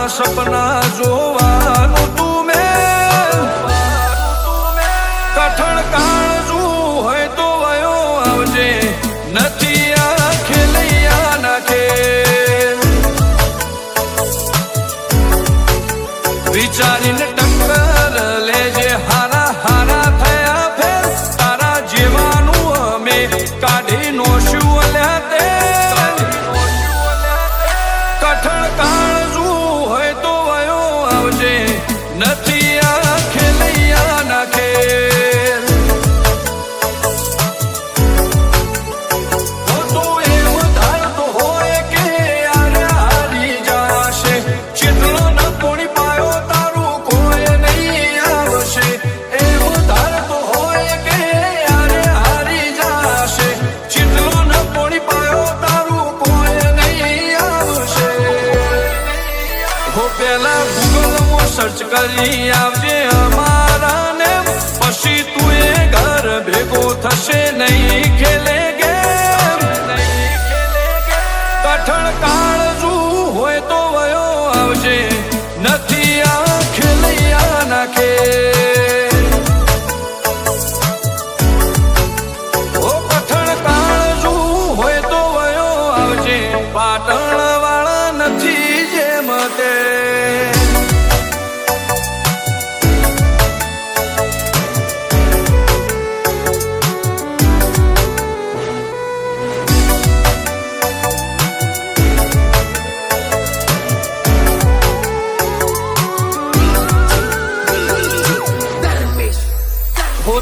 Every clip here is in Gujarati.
સપના જોવાનું તું કઠણ કાળજું હોય તો વયો આવજે નથી આ ખેલૈયા નાખે વિચારીને ટક્કર લેજે હારા હારા થયા ફેર તારા જીવાનું અમે કાઢી નોશું અલ્યા તે કઠણ કાળજું હોય તો વયો આવજે નથી આ ખેલૈયા નાખે સર્ચ કરી આવજે અમારા ને પછી તું એ ઘર ભેગો થશે નહીં ખેલે ગેમ કઠણ કાળજું હોય તો વયો આવજે નથી આ ખેલૈયા નાખે ઓ કઠણ કાળજું હોય તો વયો આવજે પાટણ વાળા નથી જેમ તે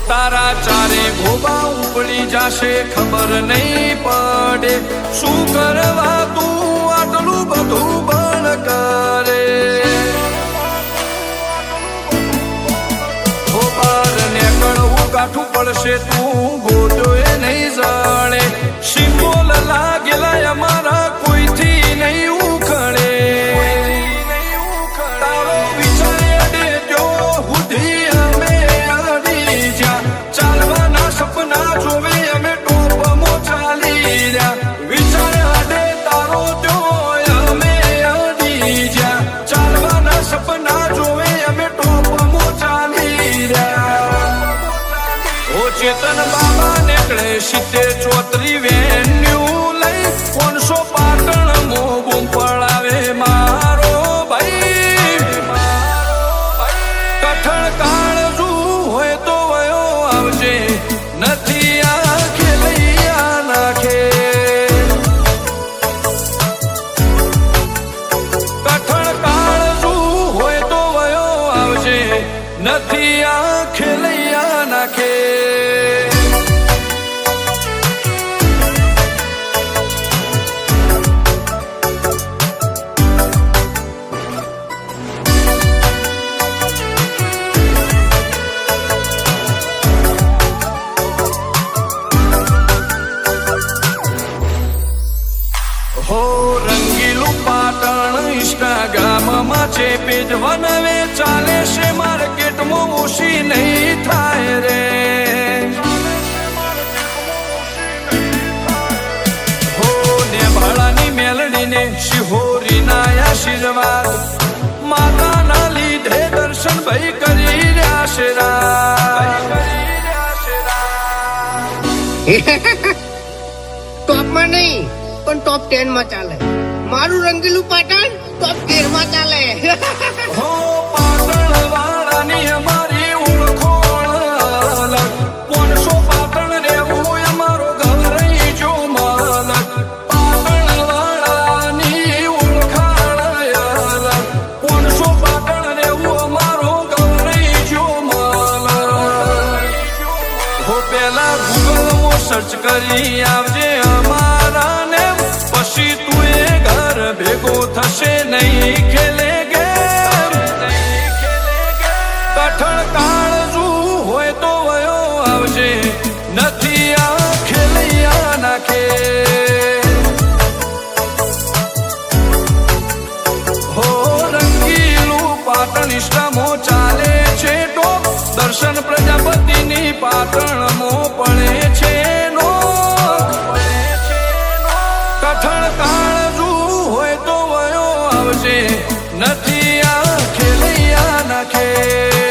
તારા ચારે ભોબા ઉપડી જશે ખબર નહીં પડે શું કરવા તું આટલું બધું બળ કરે ભોપાલ ને કણવું કાઠું પડશે તું ગોતો એ નહીં જાણે સિંગોલ લાગેલા અમારા કોઈથી નહીં ઉખડે તારો વિચાર દેજો બુદ્ધિ સપના જોવે અમે ટોપમાં ચાલી રહ્યા વિચાર આડે તારો જોય અમે અડી જ્યાં ચાલવાના સપના જોવે અમે ટોપમાં ચાલી રહ્યા ઓ ચેતન બાબા નીકળે 70-34 વેન્યુ લઈ 500 પાટણ મોબું પડાવે મારો ભાઈ કઠણ કાળજું હોય તો વયો આવજે નથી આ ખેલૈયા નાખે કઠણ કાળજું હોય તો વયો આવજે નથી આ ખેલૈયા નાખે હો રંગીલું પાટણ ઇન્સ્ટાગ્રામમાં છે પેજ વનવે ચાલે છે માર્કેટમાં ઓછી નહીં થાય રે હો ને ભાડાની મેલડીને શિહોરીના આશીર્વાદ માતાના લીધે દર્શન ભાઈ કરી રહ્યા છે ટોપમાં નહીં પણ ટોપ 10 માં ચાલે મારું રંગીલું પાટણ ટોપ 13 માં ચાલે હો પાટણ વાળાની અમારી ઓળખોળ 500 પાટણ રેવું અમારો ઘર જો માલક પાટણ વાળાની ઓળખાણ 500 પાટણ રેવું અમારો સર્ચ કરી આવજે અમારા ને પછી તું એ ઘર ભેગો થશે નહીં ખેલે ગેમ કઠણ કાળજુ હોય તો વયો આવજે નથી આ ખેલૈયા નાખે હો રંગીલું પાટણ ઇષ્ટમો ચાલે છે ટોપ દર્શન પ્રજાપતિની પાટણમો પડે છે કઠણ કાળજુ હોય તો વયો આવજે નથી આ ખેલૈયા નાખે